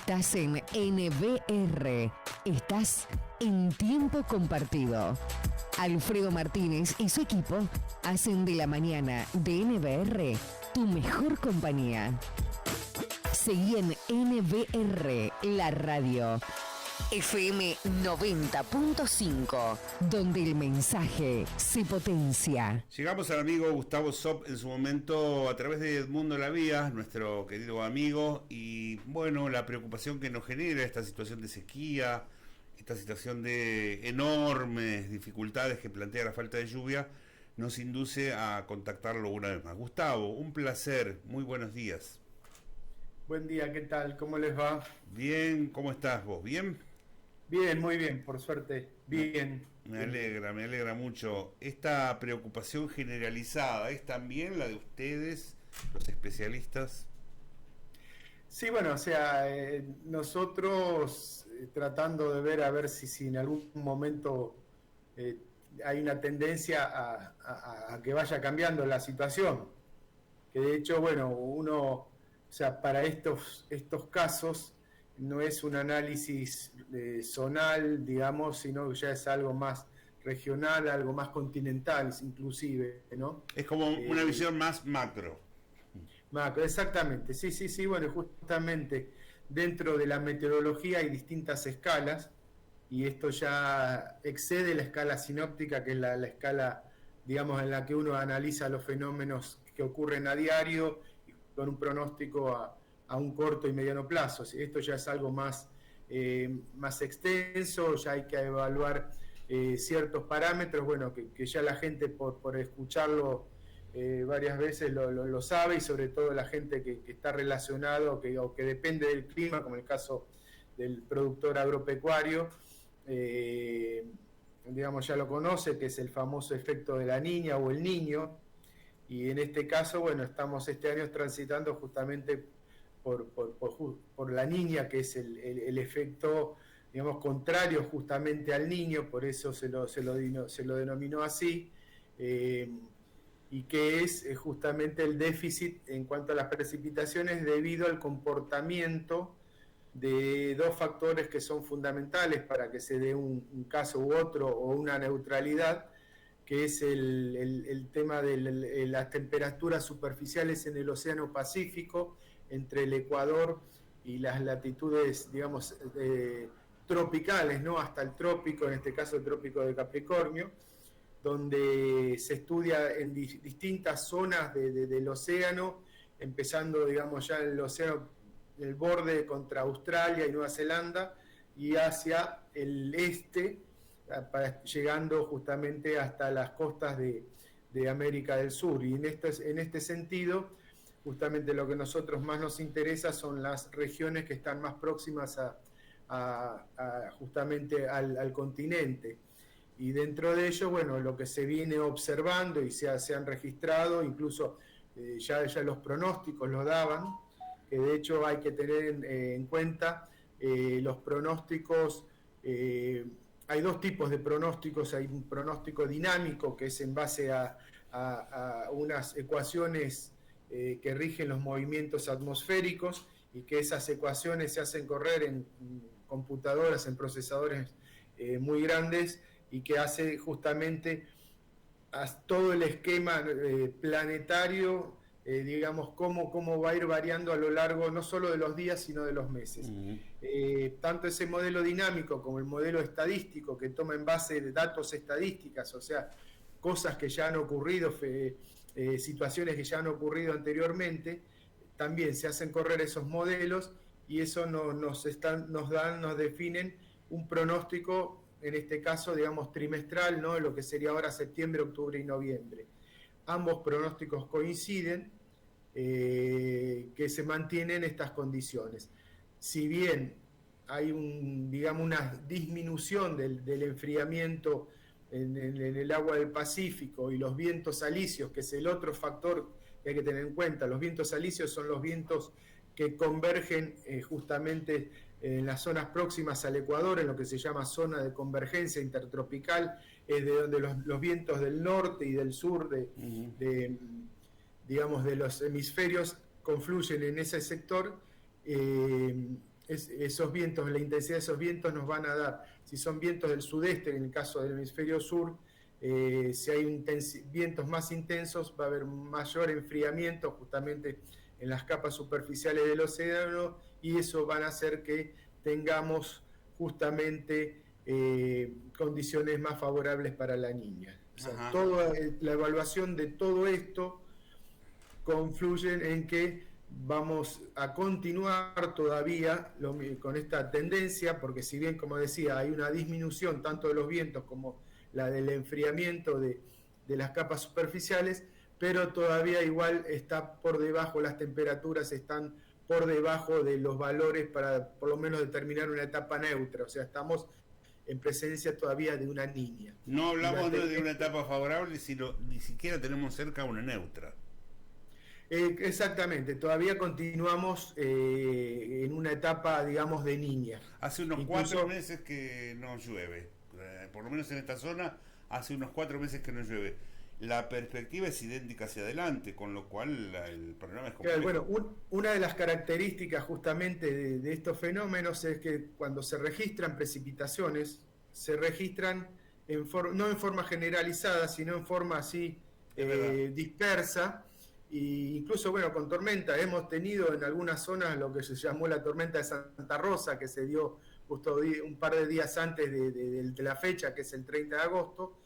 Estás en NBR. Estás en tiempo compartido. Alfredo Martínez y su equipo hacen de la mañana de NBR tu mejor compañía. Seguí en NBR, la radio. FM 90.5, donde el mensaje se potencia. Llegamos al amigo Gustavo Zopp en su momento a través de Edmundo Lavía, nuestro querido amigo, y bueno, la preocupación que nos genera esta situación de sequía, esta situación de enormes dificultades que plantea la falta de lluvia, nos induce a contactarlo una vez más. Gustavo, un placer, muy buenos días. Buen día, ¿qué tal? ¿Cómo les va? Bien, ¿cómo estás vos? ¿Bien? Bien, muy bien, por suerte, bien. Me alegra mucho. Esta preocupación generalizada, ¿es también la de ustedes, los especialistas? Sí, bueno, o sea, nosotros tratando de ver a ver si en algún momento hay una tendencia a que vaya cambiando la situación. Que de hecho, bueno, o sea, para estos casos no es un análisis zonal, digamos, sino que ya es algo más regional, algo más continental, inclusive, ¿no? Es como una visión más macro. Macro, exactamente, sí, bueno, justamente dentro de la meteorología hay distintas escalas, y esto ya excede la escala sinóptica, que es la escala, digamos, en la que uno analiza los fenómenos que ocurren a diario, con un pronóstico a un corto y mediano plazo. Esto ya es algo más extenso, ya hay que evaluar ciertos parámetros, bueno, que ya la gente por escucharlo varias veces lo sabe, y sobre todo la gente que está relacionado o que depende del clima, como el caso del productor agropecuario, digamos, ya lo conoce, que es el famoso efecto de la niña o el niño. Y en este caso, bueno, estamos este año transitando justamente por la niña, que es el efecto, digamos, contrario justamente al niño, por eso se lo denominó así, y que es justamente el déficit en cuanto a las precipitaciones debido al comportamiento de dos factores que son fundamentales para que se dé un caso u otro o una neutralidad, que es el tema de las temperaturas superficiales en el Océano Pacífico, entre el Ecuador y las latitudes, digamos, tropicales, ¿no? Hasta el trópico, en este caso el trópico de Capricornio, donde se estudia en distintas zonas del océano, empezando, digamos, ya en el océano, el borde contra Australia y Nueva Zelanda, y hacia el este, llegando justamente hasta las costas de América del Sur. Y en este sentido, justamente lo que a nosotros más nos interesa son las regiones que están más próximas justamente al continente. Y dentro de ello, bueno, lo que se viene observando y se han registrado, incluso ya los pronósticos lo daban, que de hecho hay que tener en cuenta los pronósticos. Hay dos tipos de pronósticos. Hay un pronóstico dinámico, que es en base a unas ecuaciones que rigen los movimientos atmosféricos, y que esas ecuaciones se hacen correr en computadoras, en procesadores muy grandes, y que hace justamente todo el esquema planetario, digamos, cómo va a ir variando a lo largo no solo de los días, sino de los meses. Tanto ese modelo dinámico como el modelo estadístico, que toma en base de datos estadísticas, o sea, cosas que ya han ocurrido, situaciones que ya han ocurrido anteriormente, también se hacen correr esos modelos, y eso nos definen un pronóstico, en este caso, digamos, trimestral, ¿no? Lo que sería ahora septiembre, octubre y noviembre. Ambos pronósticos coinciden, que se mantienen estas condiciones. Si bien hay una disminución del enfriamiento en el agua del Pacífico, y los vientos alisios, que es el otro factor que hay que tener en cuenta. Los vientos alisios son los vientos que convergen justamente en las zonas próximas al Ecuador, en lo que se llama zona de convergencia intertropical, es de donde los vientos del norte y del sur digamos, de los hemisferios confluyen en ese sector, esos vientos, la intensidad de esos vientos nos van a dar, si son vientos del sudeste, en el caso del hemisferio sur, si hay vientos más intensos, va a haber mayor enfriamiento justamente en las capas superficiales del océano, y eso van a hacer que tengamos justamente condiciones más favorables para la niña. O sea, toda la evaluación de todo esto confluyen en que vamos a continuar todavía con esta tendencia, porque si bien, como decía, hay una disminución tanto de los vientos como la del enfriamiento de las capas superficiales, pero todavía igual está por debajo, las temperaturas están por debajo de los valores para por lo menos determinar una etapa neutra, o sea, estamos en presencia todavía de una niña. No hablamos de una etapa favorable, sino ni siquiera tenemos cerca una neutra. Exactamente, todavía continuamos en una etapa, digamos, de niña. Hace unos 4 meses que no llueve, por lo menos en esta zona, hace unos 4 meses que no llueve. La perspectiva es idéntica hacia adelante, con lo cual el panorama es complejo. Bueno, una de las características justamente de estos fenómenos es que cuando se registran precipitaciones, se registran no en forma generalizada, sino en forma así dispersa, e incluso, bueno, con tormenta. Hemos tenido en algunas zonas lo que se llamó la tormenta de Santa Rosa, que se dio justo un par de días antes de la fecha, que es el 30 de agosto,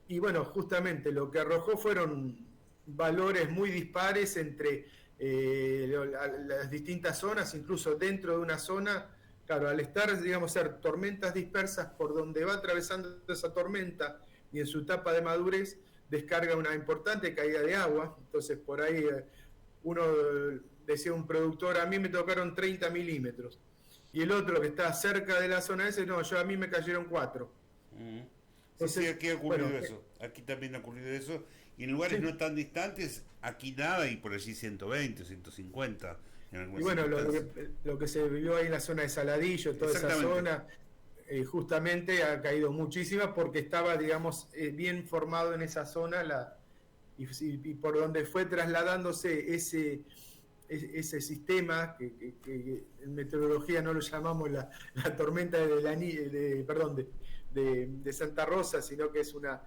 y bueno, justamente lo que arrojó fueron valores muy dispares entre las distintas zonas, incluso dentro de una zona. Claro, al estar, digamos, ser tormentas dispersas, por donde va atravesando esa tormenta y en su etapa de madurez descarga una importante caída de agua. Entonces por ahí uno decía, un productor, a mí me tocaron 30 milímetros, y el otro que está cerca de la zona ese, no, a mí me cayeron 4. Sí, aquí ha ocurrido eso, aquí también ha ocurrido eso, y en lugares no tan distantes, aquí nada, y por allí 120, 150. Y bueno, lo que se vivió ahí en la zona de Saladillo, toda esa zona, justamente ha caído muchísima porque estaba, digamos, bien formado en esa zona, y por donde fue trasladándose ese sistema, que en meteorología no lo llamamos la tormenta de Santa Rosa, sino que es una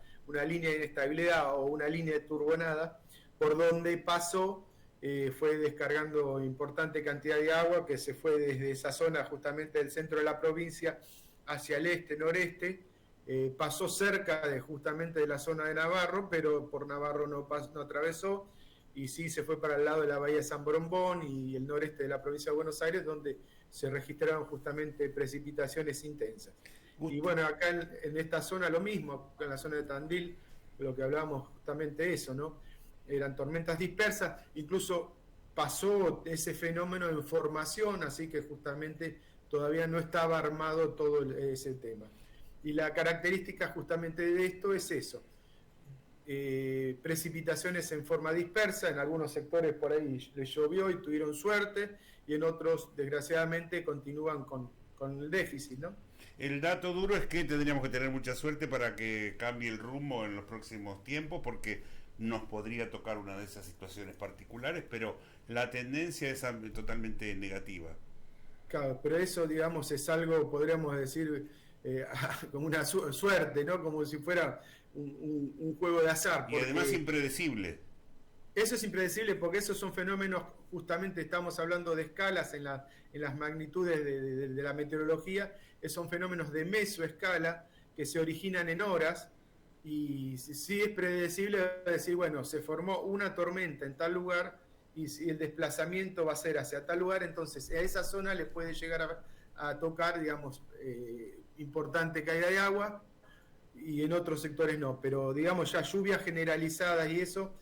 línea de inestabilidad o una línea de turbonada, por donde pasó, fue descargando importante cantidad de agua que se fue desde esa zona justamente del centro de la provincia hacia el este-noreste, pasó cerca justamente de la zona de Navarro, pero por Navarro no atravesó, y sí se fue para el lado de la bahía de San Borombón y el noreste de la provincia de Buenos Aires, donde se registraron justamente precipitaciones intensas. Y bueno, acá en esta zona lo mismo, en la zona de Tandil, lo que hablábamos justamente eso, ¿no? Eran tormentas dispersas, incluso pasó ese fenómeno en formación, así que justamente todavía no estaba armado todo ese tema. Y la característica justamente de esto es eso, precipitaciones en forma dispersa, en algunos sectores por ahí les llovió y tuvieron suerte, y en otros desgraciadamente continúan con el déficit, ¿no? El dato duro es que tendríamos que tener mucha suerte para que cambie el rumbo en los próximos tiempos, porque nos podría tocar una de esas situaciones particulares, pero la tendencia es totalmente negativa. Claro, pero eso, digamos, es algo, podríamos decir, como una suerte, ¿no? Como si fuera un juego de azar. Y además impredecible. Eso es impredecible porque esos son fenómenos, justamente estamos hablando de escalas en las magnitudes de la meteorología, son fenómenos de mesoescala que se originan en horas, y sí es predecible decir, bueno, se formó una tormenta en tal lugar y si el desplazamiento va a ser hacia tal lugar, entonces a esa zona le puede llegar a tocar, digamos, importante caída de agua, y en otros sectores no, pero digamos ya lluvias generalizadas y eso,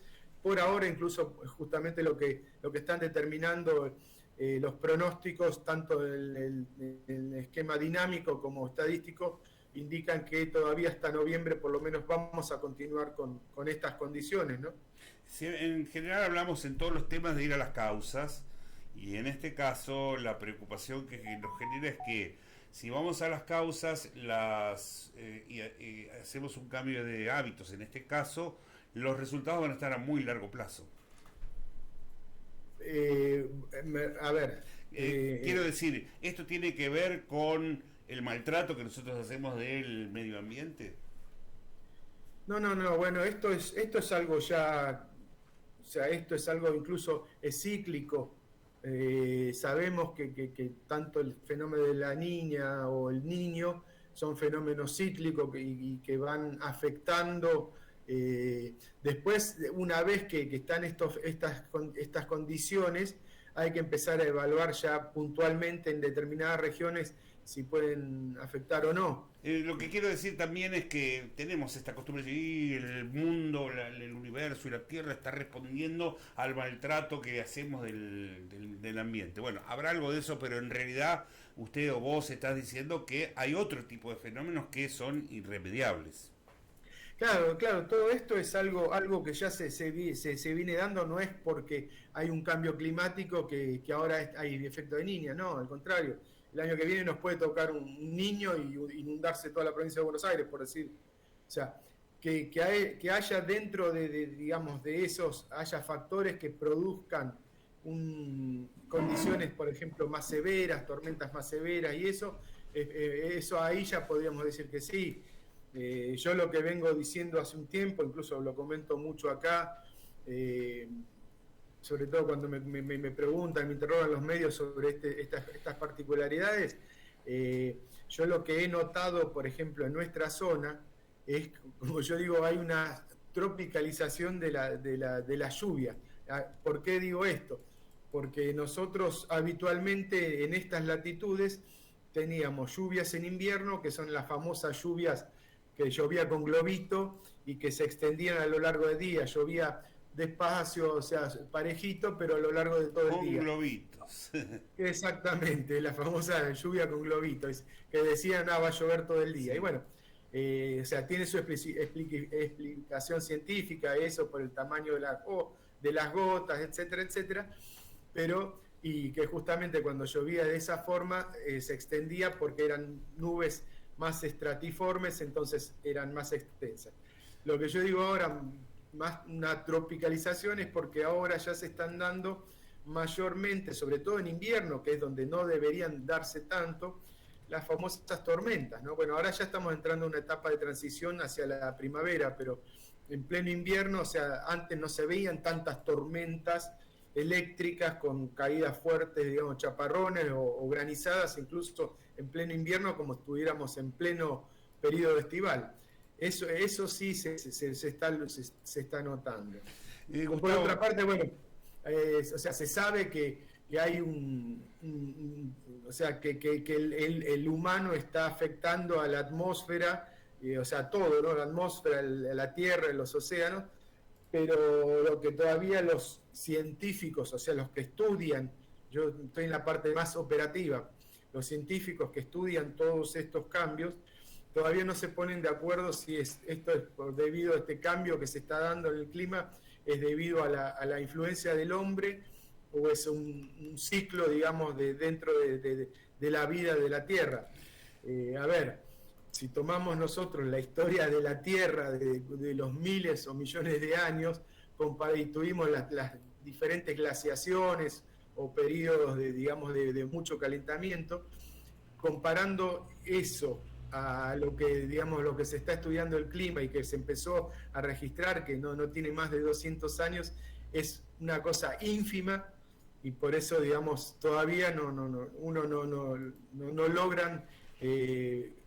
por ahora incluso justamente lo que están determinando los pronósticos, tanto el esquema dinámico como estadístico, indican que todavía hasta noviembre por lo menos vamos a continuar con estas condiciones, ¿no? Sí, en general hablamos en todos los temas de ir a las causas, y en este caso la preocupación que nos genera es que si vamos a las causas y hacemos un cambio de hábitos, en este caso los resultados van a estar a muy largo plazo. A ver, Quiero decir, ¿esto tiene que ver con el maltrato que nosotros hacemos del medio ambiente? No, bueno, esto es algo ya, o sea, esto es algo incluso es cíclico. Sabemos que tanto el fenómeno de la niña o el niño son fenómenos cíclicos y que van afectando. Después, una vez que están estas condiciones, hay que empezar a evaluar ya puntualmente en determinadas regiones si pueden afectar o no. Lo que quiero decir también es que tenemos esta costumbre de decir el mundo, el universo y la Tierra está respondiendo al maltrato que hacemos del ambiente. Bueno, habrá algo de eso, pero en realidad usted o vos estás diciendo que hay otro tipo de fenómenos que son irremediables. Claro, todo esto es algo que ya se viene dando, no es porque hay un cambio climático que ahora hay efecto de niña, no, al contrario. El año que viene nos puede tocar un niño y inundarse toda la provincia de Buenos Aires, por decir. O sea, que haya dentro digamos, de esos, haya factores que produzcan condiciones, por ejemplo, más severas, tormentas más severas y eso ahí ya podríamos decir que sí. Yo lo que vengo diciendo hace un tiempo, incluso lo comento mucho acá, sobre todo cuando me preguntan, me interrogan los medios sobre estas particularidades, yo lo que he notado, por ejemplo, en nuestra zona, es, como yo digo, hay una tropicalización de la lluvia. ¿Por qué digo esto? Porque nosotros habitualmente en estas latitudes teníamos lluvias en invierno, que son las famosas lluvias que llovía con globito y que se extendían a lo largo del día, llovía despacio, o sea, parejito, pero a lo largo de todo el día. Con globitos. Exactamente, la famosa lluvia con globitos, que decían, va a llover todo el día. Y bueno, o sea, tiene su explicación científica, eso por el tamaño de las gotas, etcétera, etcétera, pero, y que justamente cuando llovía de esa forma, se extendía porque eran nubes más estratiformes, entonces eran más extensas. Lo que yo digo ahora, más una tropicalización, es porque ahora ya se están dando mayormente, sobre todo en invierno, que es donde no deberían darse tanto, las famosas tormentas, ¿no? Bueno, ahora ya estamos entrando en una etapa de transición hacia la primavera, pero en pleno invierno, o sea, antes no se veían tantas tormentas eléctricas con caídas fuertes, digamos, chaparrones o granizadas, incluso en pleno invierno, como estuviéramos en pleno periodo estival. Eso sí se está notando. Por otra parte, bueno, o sea, se sabe que hay o sea, que el humano está afectando a la atmósfera, o sea, todo, ¿no? La atmósfera, la tierra, los océanos, pero lo que todavía los científicos, o sea, los que estudian, yo estoy en la parte más operativa, los científicos que estudian todos estos cambios, todavía no se ponen de acuerdo si esto es debido a este cambio que se está dando en el clima, es debido a la influencia del hombre, o es un ciclo, digamos, dentro de la vida de la Tierra. A ver, si tomamos nosotros la historia de la Tierra de los miles o millones de años, y tuvimos las diferentes glaciaciones o periodos de mucho calentamiento, comparando eso a lo que se está estudiando el clima y que se empezó a registrar, que no tiene más de 200 años, es una cosa ínfima, y por eso, digamos, todavía uno no logran,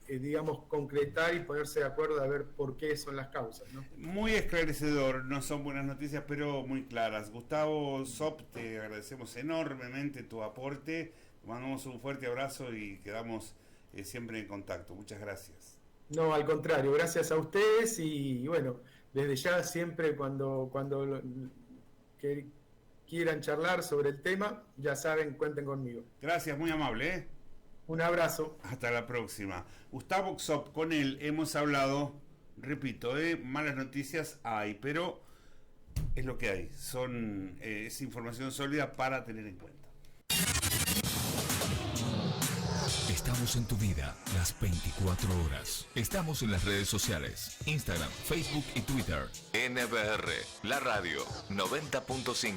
digamos, concretar y ponerse de acuerdo a ver por qué son las causas, ¿no? Muy esclarecedor, no son buenas noticias, pero muy claras. Gustavo Zopp, te agradecemos enormemente tu aporte, te mandamos un fuerte abrazo y quedamos siempre en contacto. Muchas gracias. No, al contrario, gracias a ustedes y bueno, desde ya siempre cuando quieran charlar sobre el tema, ya saben, cuenten conmigo. Gracias, muy amable, ¿eh? Un abrazo. Hasta la próxima. Gustavo Zopp, con él hemos hablado, repito, malas noticias hay, pero es lo que hay. Es información sólida para tener en cuenta. Estamos en tu vida las 24 horas. Estamos en las redes sociales, Instagram, Facebook y Twitter. NBR, la radio 90.5.